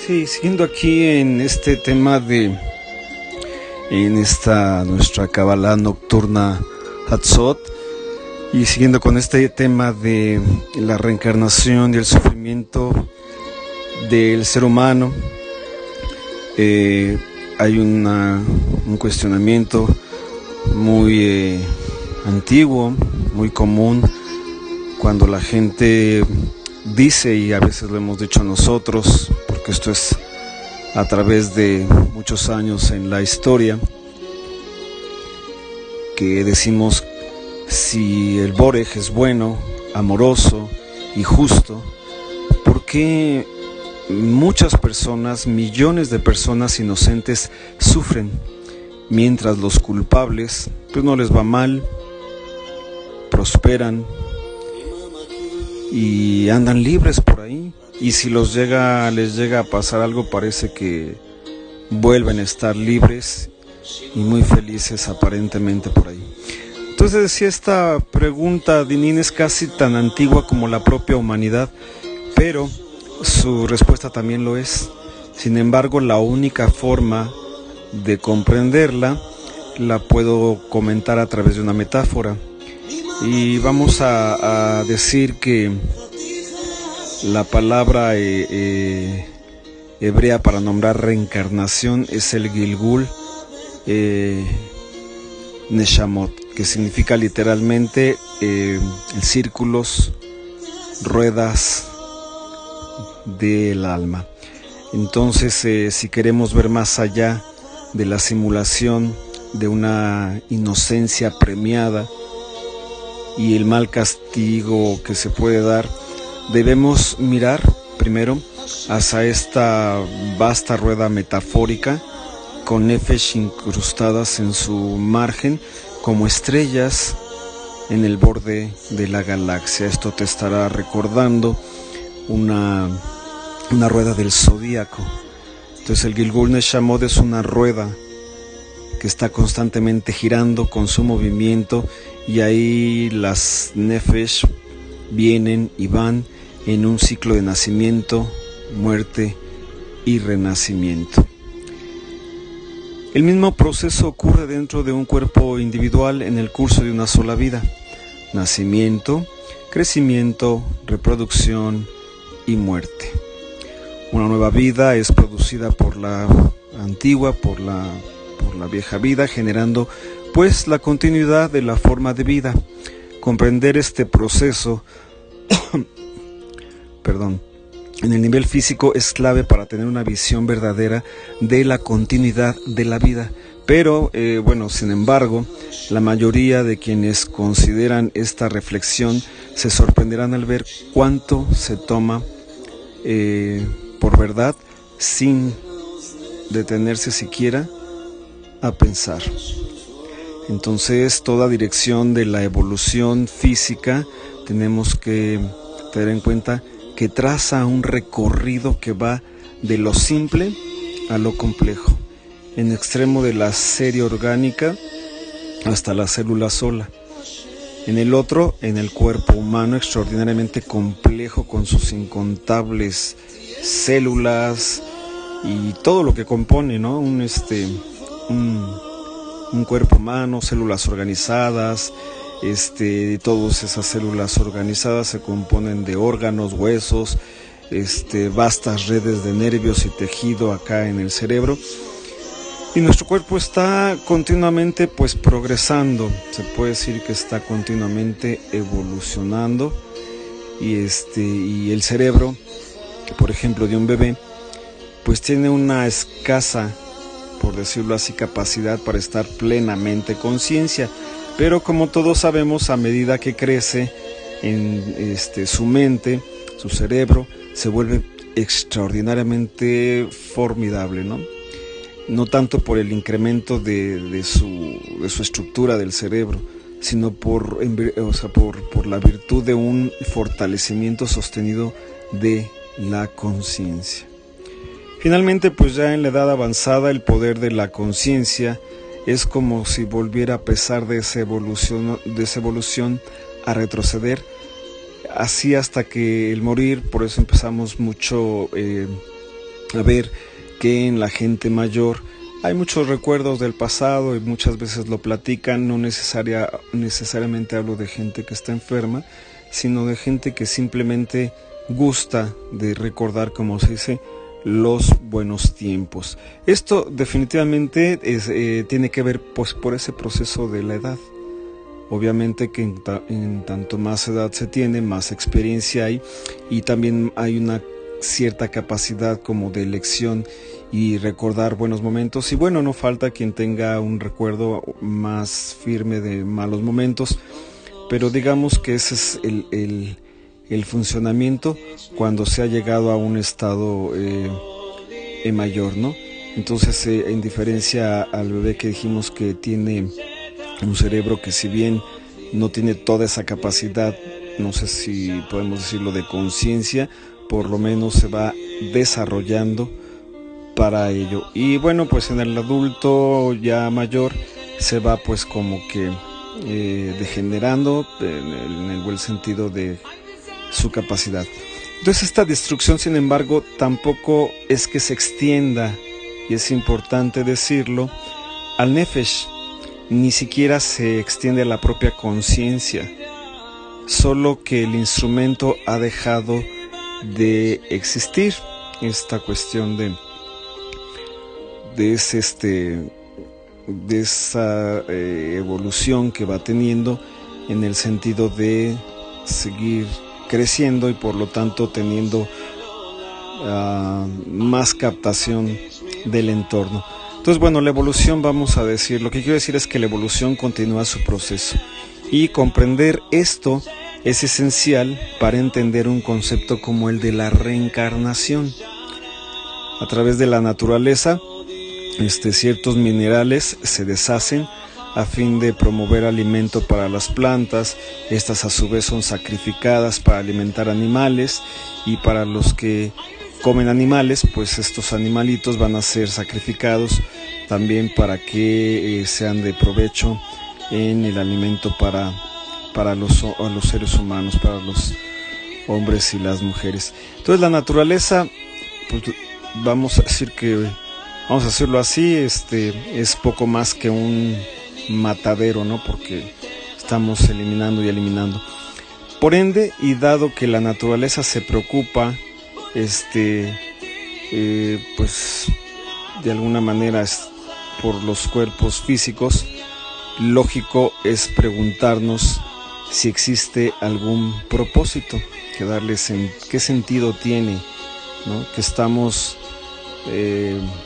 Sí, siguiendo aquí en este tema en esta nuestra Kabbalah nocturna Hatzot, y siguiendo con este tema de la reencarnación y el sufrimiento del ser humano, hay un cuestionamiento muy antiguo, muy común, cuando la gente dice, y a veces lo hemos dicho nosotros, porque esto es a través de muchos años en la historia, que decimos si el Borej es bueno, amoroso y justo, ¿por qué muchas personas, millones de personas inocentes sufren, mientras los culpables pues no les va mal, prosperan y andan libres por ahí? Y si les llega a pasar algo, parece que vuelven a estar libres y muy felices aparentemente por ahí. Entonces, si esta pregunta, Dinin, es casi tan antigua como la propia humanidad, pero su respuesta también lo es. Sin embargo, la única forma de comprenderla la puedo comentar a través de una metáfora. Y vamos a decir que la palabra hebrea para nombrar reencarnación es el Gilgul Neshamot, que significa literalmente círculos, ruedas del alma. Entonces, si queremos ver más allá de la simulación de una inocencia premiada y el mal castigo que se puede dar, debemos mirar primero hacia esta vasta rueda metafórica con nefesh incrustadas en su margen como estrellas en el borde de la galaxia. Esto te estará recordando una rueda del zodíaco. Entonces el Gilgul Neshamot es una rueda que está constantemente girando con su movimiento, y ahí las nefesh vienen y van en un ciclo de nacimiento, muerte y renacimiento. El mismo proceso ocurre dentro de un cuerpo individual en el curso de una sola vida: nacimiento, crecimiento, reproducción y muerte. Una nueva vida es producida por la antigua, por la vieja vida, generando pues la continuidad de la forma de vida. Comprender este proceso en el nivel físico es clave para tener una visión verdadera de la continuidad de la vida. Pero, sin embargo, la mayoría de quienes consideran esta reflexión se sorprenderán al ver cuánto se toma por verdad sin detenerse siquiera a pensar. Entonces, toda dirección de la evolución física tenemos que tener en cuenta que traza un recorrido que va de lo simple a lo complejo, en extremo de la serie orgánica hasta la célula sola. En el otro, en el cuerpo humano extraordinariamente complejo, con sus incontables células y todo lo que compone, ¿no? Un cuerpo humano, células organizadas. Todas esas células organizadas se componen de órganos, huesos, vastas redes de nervios y tejido acá en el cerebro. Y nuestro cuerpo está continuamente progresando, se puede decir que está continuamente evolucionando, y el cerebro, por ejemplo, de un bebé, pues tiene una escasa, por decirlo así, capacidad para estar plenamente conciencia. Pero como todos sabemos, a medida que crece su mente, su cerebro se vuelve extraordinariamente formidable, ¿no? No tanto por el incremento de su estructura del cerebro, sino por la virtud de un fortalecimiento sostenido de la conciencia. Finalmente, pues ya en la edad avanzada, el poder de la conciencia es como si volviera, a pesar de esa evolución, a retroceder, así hasta que el morir. Por eso empezamos mucho a ver que en la gente mayor hay muchos recuerdos del pasado y muchas veces lo platican. No necesariamente hablo de gente que está enferma, sino de gente que simplemente gusta de recordar, como se dice, los buenos tiempos. Esto definitivamente tiene que ver pues por ese proceso de la edad. Obviamente que en tanto más edad se tiene, más experiencia hay, y también hay una cierta capacidad como de elección y recordar buenos momentos. Y bueno, no falta quien tenga un recuerdo más firme de malos momentos, pero digamos que ese es el funcionamiento cuando se ha llegado a un estado mayor, ¿no? Entonces, en diferencia al bebé que dijimos que tiene un cerebro que, si bien no tiene toda esa capacidad, no sé si podemos decirlo, de conciencia, por lo menos se va desarrollando para ello. Y bueno, pues en el adulto ya mayor se va pues como que degenerando en el buen sentido de su capacidad. Entonces esta destrucción, sin embargo, tampoco es que se extienda, y es importante decirlo, al nefesh. Ni siquiera se extiende a la propia conciencia, solo que el instrumento ha dejado de existir. Esta cuestión de esa evolución que va teniendo en el sentido de seguir creciendo y por lo tanto teniendo más captación del entorno. Entonces, bueno, la evolución, vamos a decir, lo que quiero decir es que la evolución continúa su proceso, y comprender esto es esencial para entender un concepto como el de la reencarnación. A través de la naturaleza, ciertos minerales se deshacen a fin de promover alimento para las plantas. Estas a su vez son sacrificadas para alimentar animales, y para los que comen animales, pues estos animalitos van a ser sacrificados también para que sean de provecho en el alimento para los seres humanos, para los hombres y las mujeres. Entonces la naturaleza, pues vamos a decirlo así, es poco más que un matadero, ¿no? Porque estamos eliminando y eliminando. Por ende, y dado que la naturaleza se preocupa pues de alguna manera por los cuerpos físicos, lógico es preguntarnos si existe algún propósito, qué sentido tiene, ¿no? Que estamos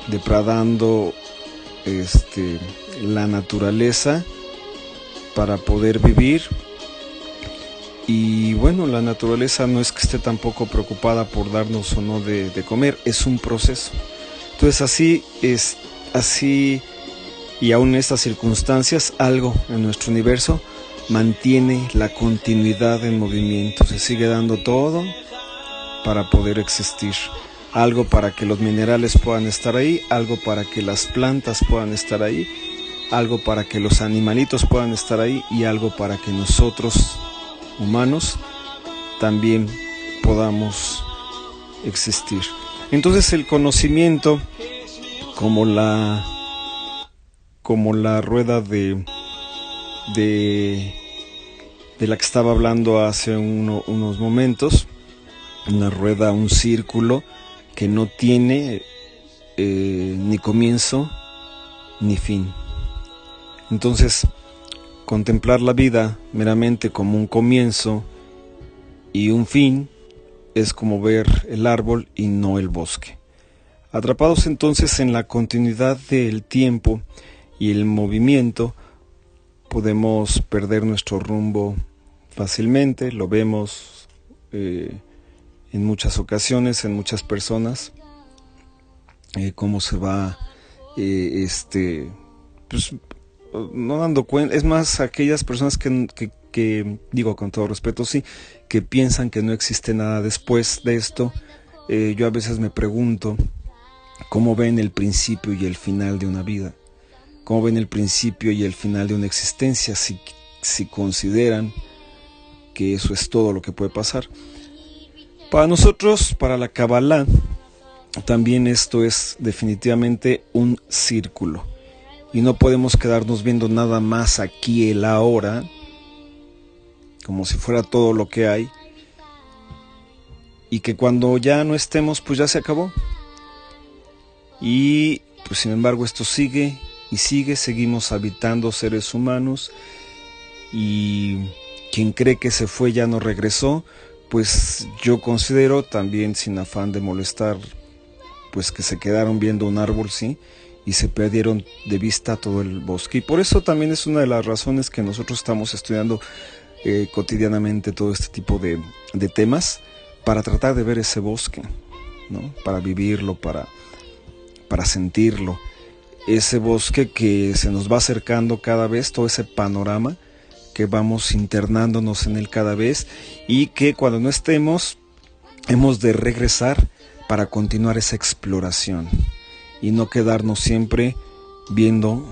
depredando la naturaleza para poder vivir. Y bueno, la naturaleza no es que esté tampoco preocupada por darnos o no de comer, es un proceso. Entonces así, y aún en estas circunstancias, algo en nuestro universo mantiene la continuidad en movimiento, se sigue dando todo para poder existir. Algo para que los minerales puedan estar ahí, algo para que las plantas puedan estar ahí, algo para que los animalitos puedan estar ahí, y algo para que nosotros, humanos, también podamos existir. Entonces el conocimiento, como la rueda de la que estaba hablando hace unos momentos, una rueda, un círculo que no tiene ni comienzo ni fin. Entonces, contemplar la vida meramente como un comienzo y un fin es como ver el árbol y no el bosque. Atrapados entonces en la continuidad del tiempo y el movimiento, podemos perder nuestro rumbo fácilmente. Lo vemos en muchas ocasiones, en muchas personas, cómo se va pues no dando cuenta. Es más, aquellas personas que digo con todo respeto, sí, que piensan que no existe nada después de esto. Yo a veces me pregunto cómo ven el principio y el final de una vida, cómo ven el principio y el final de una existencia, si consideran que eso es todo lo que puede pasar. Para nosotros, para la Kabbalah, también esto es definitivamente un círculo. Y no podemos quedarnos viendo nada más aquí el ahora, como si fuera todo lo que hay, y que cuando ya no estemos, pues ya se acabó. Y pues sin embargo esto sigue y sigue, seguimos habitando seres humanos, y quien cree que se fue ya no regresó, pues yo considero, también sin afán de molestar, pues que se quedaron viendo un árbol, sí, y se perdieron de vista todo el bosque. Y por eso también es una de las razones que nosotros estamos estudiando cotidianamente todo este tipo de temas, para tratar de ver ese bosque, ¿no? Para vivirlo, para sentirlo. Ese bosque que se nos va acercando cada vez, todo ese panorama que vamos internándonos en él cada vez, y que cuando no estemos hemos de regresar para continuar esa exploración y no quedarnos siempre viendo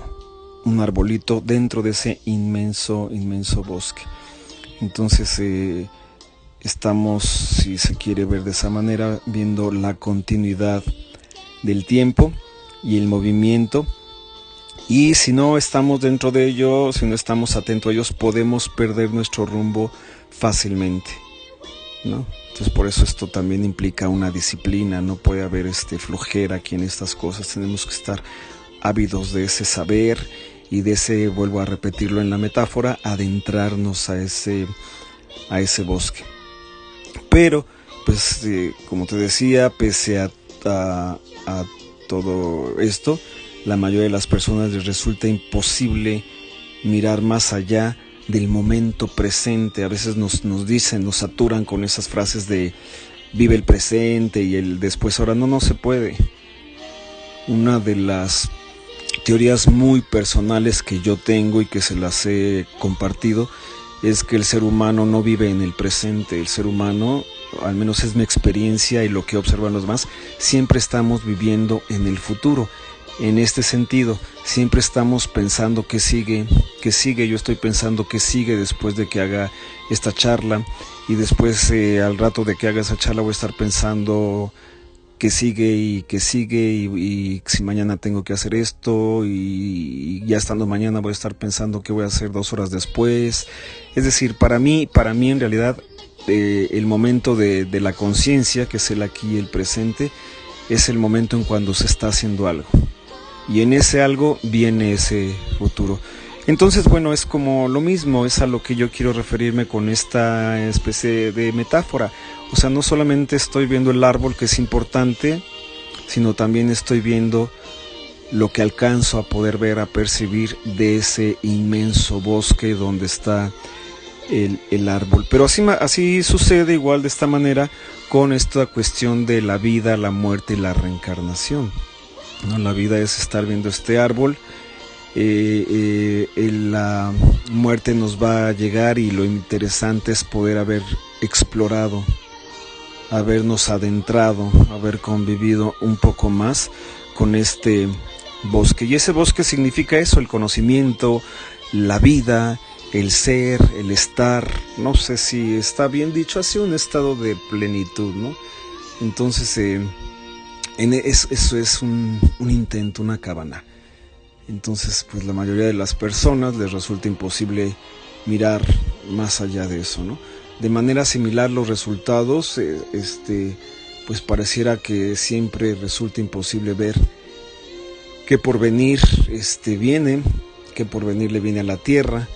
un arbolito dentro de ese inmenso bosque. Entonces estamos, si se quiere ver de esa manera, viendo la continuidad del tiempo y el movimiento, y si no estamos dentro de ello, si no estamos atentos a ellos, podemos perder nuestro rumbo fácilmente, ¿no? Entonces por eso esto también implica una disciplina, no puede haber flojera aquí en estas cosas, tenemos que estar ávidos de ese saber y de ese, vuelvo a repetirlo en la metáfora, adentrarnos a ese bosque. Pero pues como te decía, pese a todo esto, la mayoría de las personas les resulta imposible mirar más allá del momento presente. A veces nos dicen, nos saturan con esas frases de vive el presente y el después. Ahora no se puede. Una de las teorías muy personales que yo tengo y que se las he compartido es que el ser humano no vive en el presente. El ser humano, al menos es mi experiencia y lo que observan los demás, siempre estamos viviendo en el futuro. En este sentido, siempre estamos pensando qué sigue, yo estoy pensando qué sigue después de que haga esta charla, y después al rato de que haga esa charla voy a estar pensando qué sigue y si mañana tengo que hacer esto, y ya estando mañana voy a estar pensando qué voy a hacer 2 horas después. Es decir, para mí en realidad el momento de la conciencia, que es el aquí y el presente, es el momento en cuando se está haciendo algo. Y en ese algo viene ese futuro. Entonces, bueno, es como lo mismo, es a lo que yo quiero referirme con esta especie de metáfora. O sea, no solamente estoy viendo el árbol, que es importante, sino también estoy viendo lo que alcanzo a poder ver, a percibir de ese inmenso bosque donde está el árbol. Pero así sucede igual de esta manera con esta cuestión de la vida, la muerte y la reencarnación, ¿no? La vida es estar viendo este árbol, la muerte nos va a llegar, y lo interesante es poder haber explorado, habernos adentrado, haber convivido un poco más con este bosque. Y ese bosque significa eso, el conocimiento, la vida, el ser, el estar, no sé si está bien dicho, así un estado de plenitud, ¿no? Entonces eso es un intento, una cabana. Entonces pues la mayoría de las personas les resulta imposible mirar más allá de eso, ¿no? De manera similar, los resultados, pues pareciera que siempre resulta imposible ver qué porvenir viene, qué porvenir le viene a la Tierra.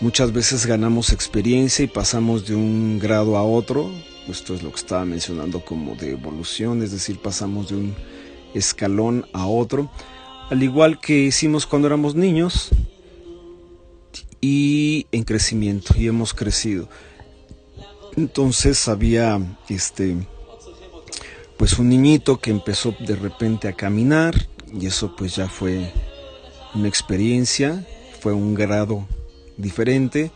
Muchas veces ganamos experiencia y pasamos de un grado a otro. Esto es lo que estaba mencionando como de evolución, es decir, pasamos de un escalón a otro, al igual que hicimos cuando éramos niños, y en crecimiento, y hemos crecido. Entonces había pues un niñito que empezó de repente a caminar, y eso pues ya fue una experiencia, fue un grado diferente,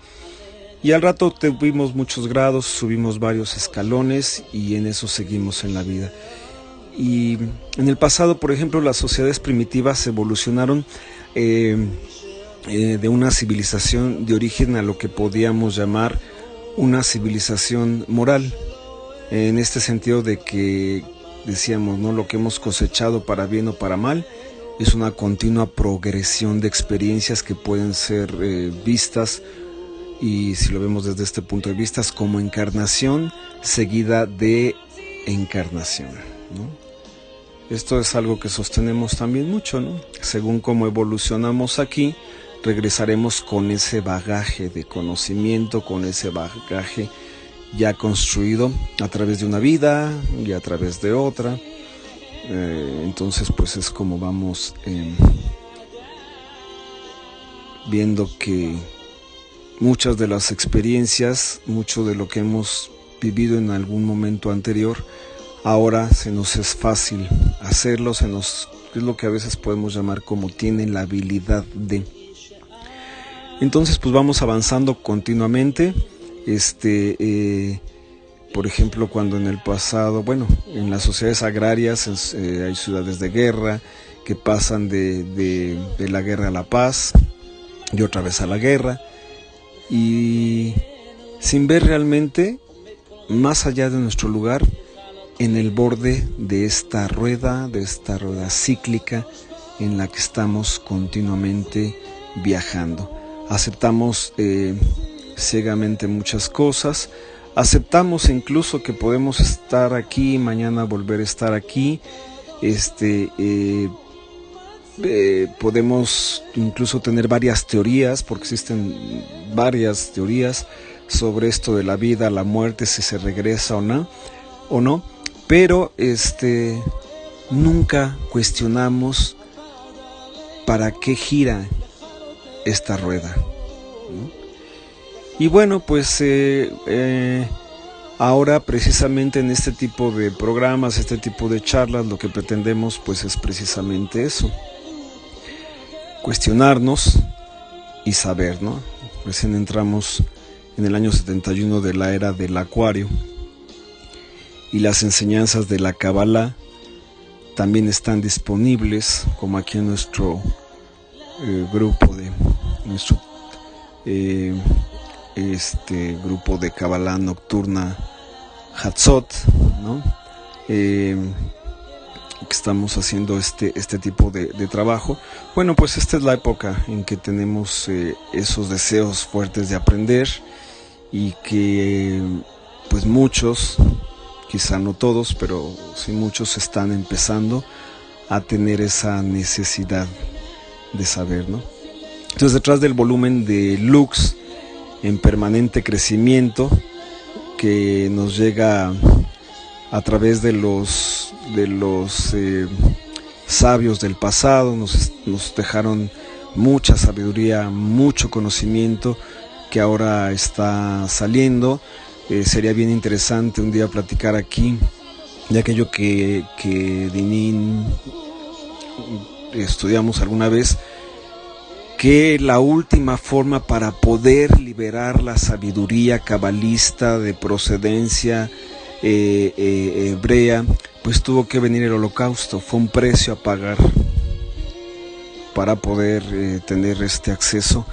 y al rato tuvimos muchos grados, subimos varios escalones, y en eso seguimos en la vida. Y en el pasado, por ejemplo, las sociedades primitivas evolucionaron de una civilización de origen a lo que podíamos llamar una civilización moral, en este sentido de que decíamos, ¿no? Lo que hemos cosechado para bien o para mal es una continua progresión de experiencias que pueden ser vistas, y si lo vemos desde este punto de vista, como encarnación seguida de encarnación, ¿no? Esto es algo que sostenemos también mucho, ¿no? Según cómo evolucionamos aquí, regresaremos con ese bagaje de conocimiento, con ese bagaje ya construido a través de una vida y a través de otra. Entonces pues es como vamos viendo que muchas de las experiencias, mucho de lo que hemos vivido en algún momento anterior, ahora se nos es fácil hacerlo, es lo que a veces podemos llamar como tienen la habilidad de. Entonces pues vamos avanzando continuamente. Por ejemplo, cuando en el pasado, en las sociedades agrarias hay ciudades de guerra que pasan de la guerra a la paz y otra vez a la guerra, y sin ver realmente más allá de nuestro lugar, en el borde de esta rueda cíclica en la que estamos continuamente viajando. Aceptamos ciegamente muchas cosas, aceptamos incluso que podemos estar aquí, mañana volver a estar aquí, podemos incluso tener varias teorías, porque existen varias teorías sobre esto de la vida, la muerte, si se regresa o no, pero nunca cuestionamos para qué gira esta rueda, ¿no? Y bueno, pues ahora precisamente en este tipo de programas, este tipo de charlas, lo que pretendemos pues es precisamente eso, cuestionarnos y saber, ¿no? Recién entramos en el año 71 de la era del Acuario, y las enseñanzas de la Kabbalah también están disponibles, como aquí en nuestro grupo de Kabbalah Nocturna Hatzot, ¿no? Que estamos haciendo este tipo de trabajo. Bueno, pues esta es la época en que tenemos esos deseos fuertes de aprender, y que pues muchos, quizá no todos, pero sí muchos, están empezando a tener esa necesidad de saber, ¿no? Entonces, detrás del volumen de Lux en permanente crecimiento, que nos llega a través de los sabios del pasado, nos dejaron mucha sabiduría, mucho conocimiento que ahora está saliendo. Sería bien interesante un día platicar aquí de aquello que Dinin estudiamos alguna vez, que la última forma para poder liberar la sabiduría cabalista de procedencia hebrea, pues tuvo que venir el Holocausto. Fue un precio a pagar para poder tener este acceso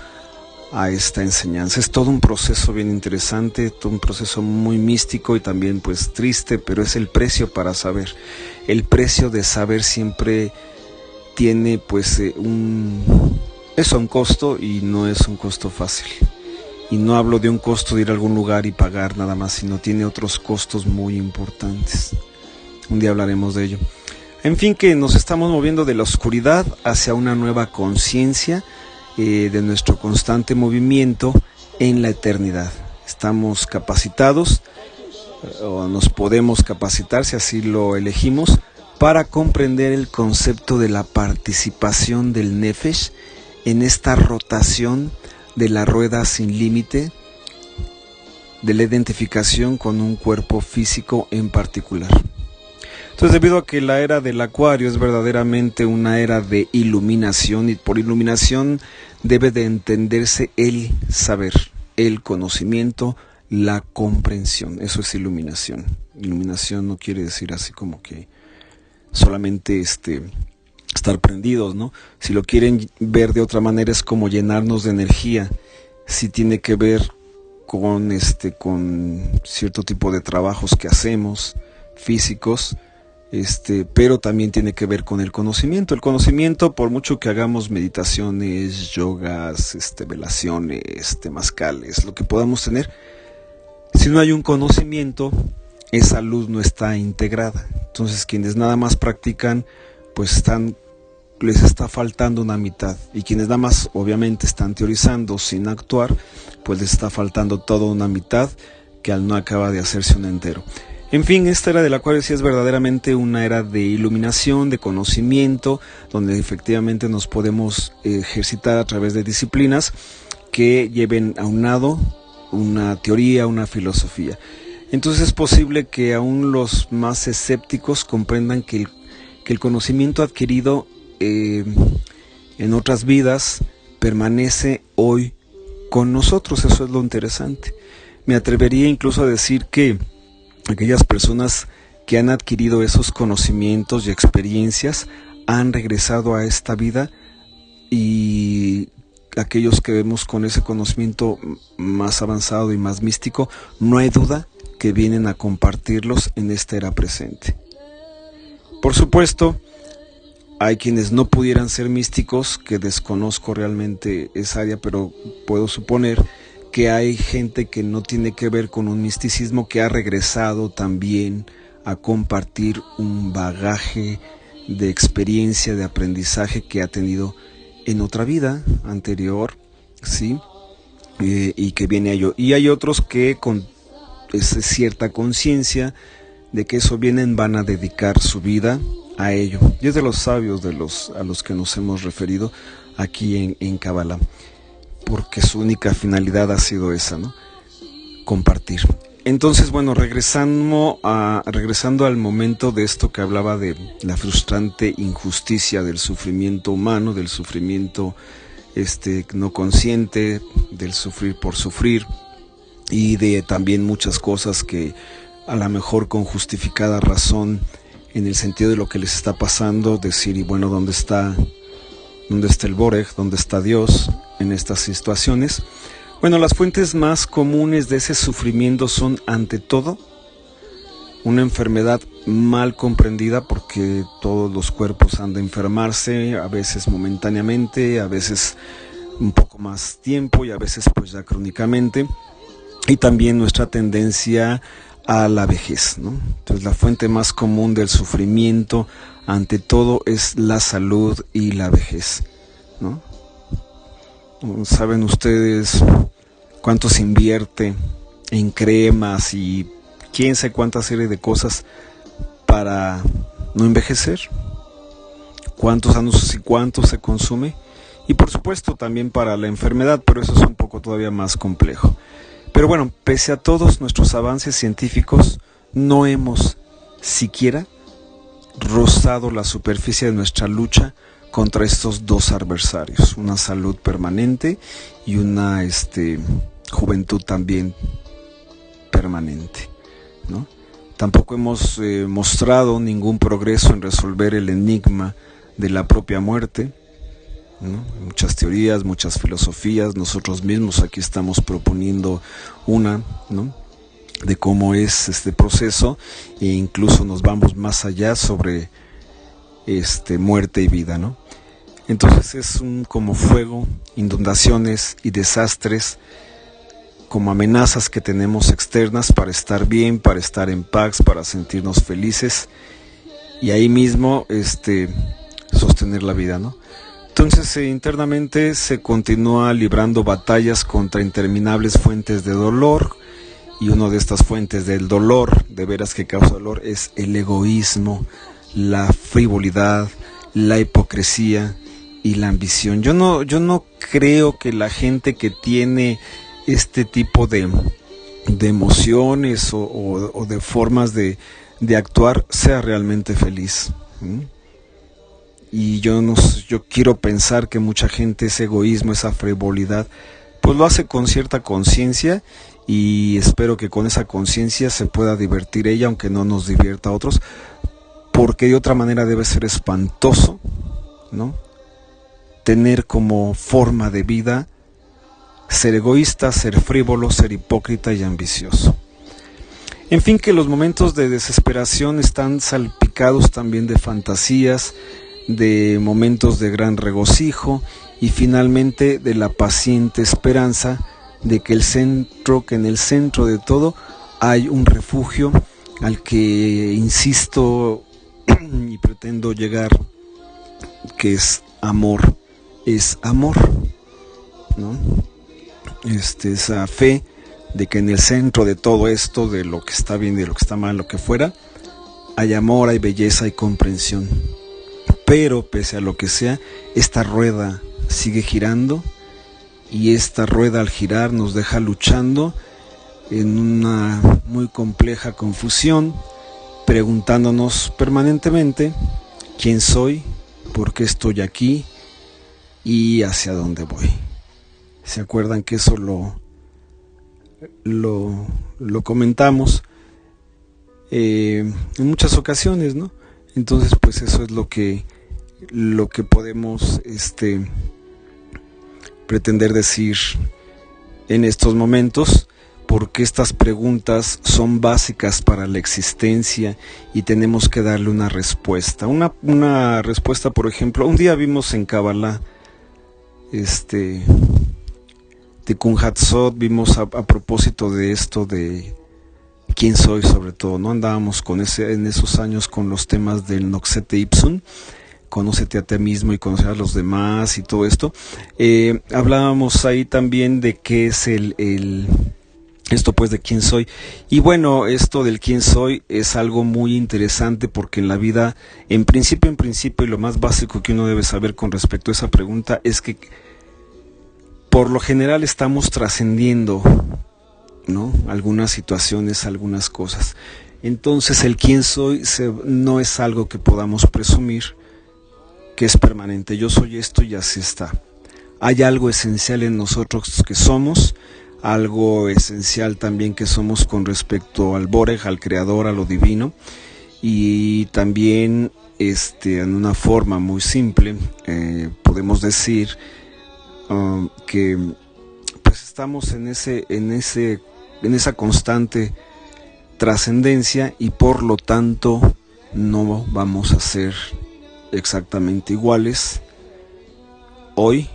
a esta enseñanza. Es todo un proceso bien interesante, todo un proceso muy místico y también pues triste, pero es el precio para saber. El precio de saber siempre tiene pues un costo, y no es un costo fácil. Y no hablo de un costo de ir a algún lugar y pagar nada más, sino tiene otros costos muy importantes. Un día hablaremos de ello. En fin, que nos estamos moviendo de la oscuridad hacia una nueva conciencia, de nuestro constante movimiento en la eternidad. Estamos capacitados, o nos podemos capacitar si así lo elegimos, para comprender el concepto de la participación del Nefesh en esta rotación de la rueda sin límite, de la identificación con un cuerpo físico en particular. Entonces, debido a que la era del Acuario es verdaderamente una era de iluminación, y por iluminación debe de entenderse el saber, el conocimiento, la comprensión. Eso es iluminación. Iluminación no quiere decir así como que solamente estar prendidos, ¿no? Si lo quieren ver de otra manera, es como llenarnos de energía. Sí tiene que ver con cierto tipo de trabajos que hacemos, físicos, pero también tiene que ver con el conocimiento. El conocimiento, por mucho que hagamos meditaciones, yogas, velaciones, temazcales, lo que podamos tener, si no hay un conocimiento, esa luz no está integrada. Entonces quienes nada más practican, pues les está faltando una mitad, y quienes nada más obviamente están teorizando sin actuar, pues les está faltando toda una mitad que al no acaba de hacerse un entero. En fin, esta era del Acuario sí es verdaderamente una era de iluminación, de conocimiento, donde efectivamente nos podemos ejercitar a través de disciplinas que lleven aunado una teoría, una filosofía. Entonces es posible que aún los más escépticos comprendan que el conocimiento adquirido en otras vidas permanece hoy con nosotros. Eso es lo interesante. Me atrevería incluso a decir que aquellas personas que han adquirido esos conocimientos y experiencias han regresado a esta vida, y aquellos que vemos con ese conocimiento más avanzado y más místico, no hay duda que vienen a compartirlos en esta era presente. Por supuesto, hay quienes no pudieran ser místicos, que desconozco realmente esa área, pero puedo suponer que hay gente que no tiene que ver con un misticismo, que ha regresado también a compartir un bagaje de experiencia, de aprendizaje que ha tenido en otra vida anterior, ¿sí? Y que viene a ello. Y hay otros que con cierta conciencia de que eso vienen, van a dedicar su vida a ello. Y es de los sabios a los que nos hemos referido aquí en Kabbalah, porque su única finalidad ha sido esa, ¿no? Compartir. Entonces, bueno, regresando al momento de esto que hablaba de la frustrante injusticia del sufrimiento humano, del sufrimiento no consciente, del sufrir por sufrir, y de también muchas cosas que a lo mejor con justificada razón, en el sentido de lo que les está pasando, decir, y bueno, ¿dónde está el Boreg? ¿Dónde está Dios en estas situaciones? Bueno, las fuentes más comunes de ese sufrimiento son, ante todo, una enfermedad mal comprendida, porque todos los cuerpos han de enfermarse, a veces momentáneamente, a veces un poco más tiempo y a veces pues ya crónicamente, y también nuestra tendencia a la vejez, ¿no? Entonces la fuente más común del sufrimiento, ante todo, es la salud y la vejez, ¿no? ¿Saben ustedes cuánto se invierte en cremas y quién sabe cuánta serie de cosas para no envejecer? ¿Cuántos anuncios y cuánto se consume? Y por supuesto también para la enfermedad, pero eso es un poco todavía más complejo. Pero bueno, pese a todos nuestros avances científicos, no hemos siquiera rozado la superficie de nuestra lucha contra estos dos adversarios, una salud permanente y una juventud también permanente, ¿no? Tampoco hemos mostrado ningún progreso en resolver el enigma de la propia muerte, ¿no? Muchas teorías, muchas filosofías, nosotros mismos aquí estamos proponiendo una, ¿no?, de cómo es este proceso, e incluso nos vamos más allá sobre muerte y vida, ¿no? Entonces es como fuego, inundaciones y desastres, como amenazas que tenemos externas para estar bien, para estar en paz, para sentirnos felices, y ahí mismo sostener la vida, ¿no? Entonces internamente se continúa librando batallas contra interminables fuentes de dolor, y una de estas fuentes del dolor, de veras que causa dolor, es el egoísmo, la frivolidad, la hipocresía y la ambición. Yo no creo que la gente que tiene este tipo de emociones o de formas de actuar sea realmente feliz. Y yo quiero pensar que mucha gente ese egoísmo, esa frivolidad, pues lo hace con cierta conciencia, y espero que con esa conciencia se pueda divertir ella, aunque no nos divierta a otros, porque de otra manera debe ser espantoso, ¿no?, tener como forma de vida ser egoísta, ser frívolo, ser hipócrita y ambicioso. En fin, que los momentos de desesperación están salpicados salpicados también de fantasías, de momentos de gran regocijo y finalmente de la paciente esperanza de que en el centro de todo hay un refugio al que insisto y pretendo llegar, que es amor, ¿no? Esa fe de que en el centro de todo esto, de lo que está bien, de lo que está mal, lo que fuera, hay amor, hay belleza, hay comprensión. Pero pese a lo que sea, esta rueda sigue girando y esta rueda al girar nos deja luchando en una muy compleja confusión, preguntándonos permanentemente quién soy, por qué estoy aquí y hacia dónde voy. ¿Se acuerdan que eso lo comentamos en muchas ocasiones, ¿no? Entonces, pues eso es lo que podemos pretender decir en estos momentos, porque estas preguntas son básicas para la existencia y tenemos que darle una respuesta. Una respuesta, por ejemplo, un día vimos en Kabbalah, Tikkun Hatzot, vimos a propósito de esto de quién soy, sobre todo, ¿no? Andábamos en esos años con los temas del Noxete Ipsum, conócete a ti mismo y conocer a los demás y todo esto. Hablábamos ahí también de qué es esto pues de quién soy. Y bueno, esto del quién soy es algo muy interesante porque en la vida, en principio, y lo más básico que uno debe saber con respecto a esa pregunta es que por lo general estamos trascendiendo, ¿no? Algunas situaciones, algunas cosas. Entonces el quién soy no es algo que podamos presumir, que es permanente. Yo soy esto y así está. Hay algo esencial en nosotros que somos, algo esencial también que somos con respecto al Boreg, al Creador, a lo divino, y también en una forma muy simple podemos decir que pues estamos en esa constante trascendencia y por lo tanto no vamos a ser exactamente iguales hoy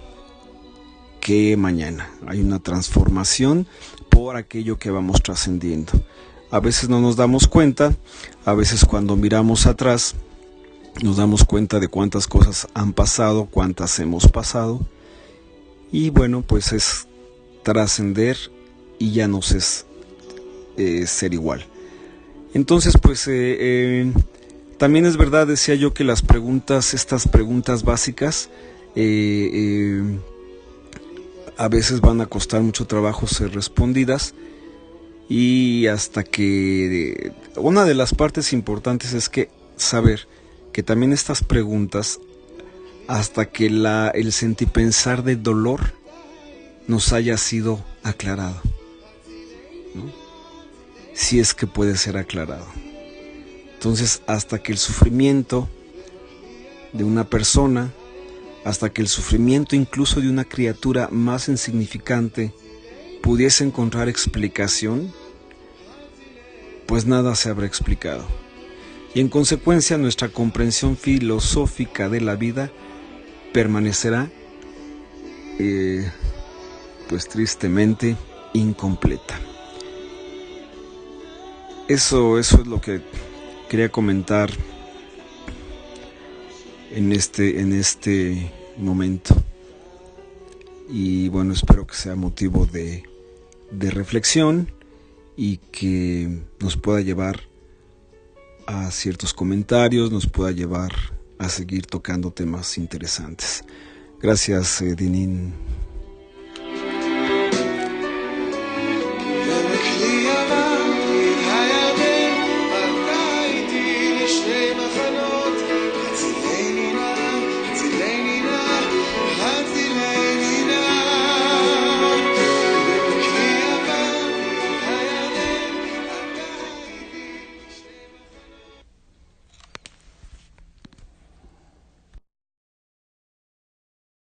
que mañana. Hay una transformación por aquello que vamos trascendiendo. A veces no nos damos cuenta, a veces cuando miramos atrás nos damos cuenta de cuántas cosas han pasado, cuántas hemos pasado. Y bueno, pues es trascender y ya no es ser igual. Entonces, pues también es verdad, decía yo, que estas preguntas básicas, a veces van a costar mucho trabajo ser respondidas, y hasta que una de las partes importantes es que saber que también estas preguntas, hasta que el sentipensar de dolor nos haya sido aclarado, ¿no? Si es que puede ser aclarado. Entonces, hasta que el sufrimiento de una persona, hasta que el sufrimiento incluso de una criatura más insignificante pudiese encontrar explicación, pues nada se habrá explicado. Y en consecuencia nuestra comprensión filosófica de la vida permanecerá pues tristemente incompleta. Eso es lo que quería comentar en este momento, y bueno, espero que sea motivo de reflexión y que nos pueda llevar a ciertos comentarios, nos pueda llevar a seguir tocando temas interesantes. Gracias, Dinin.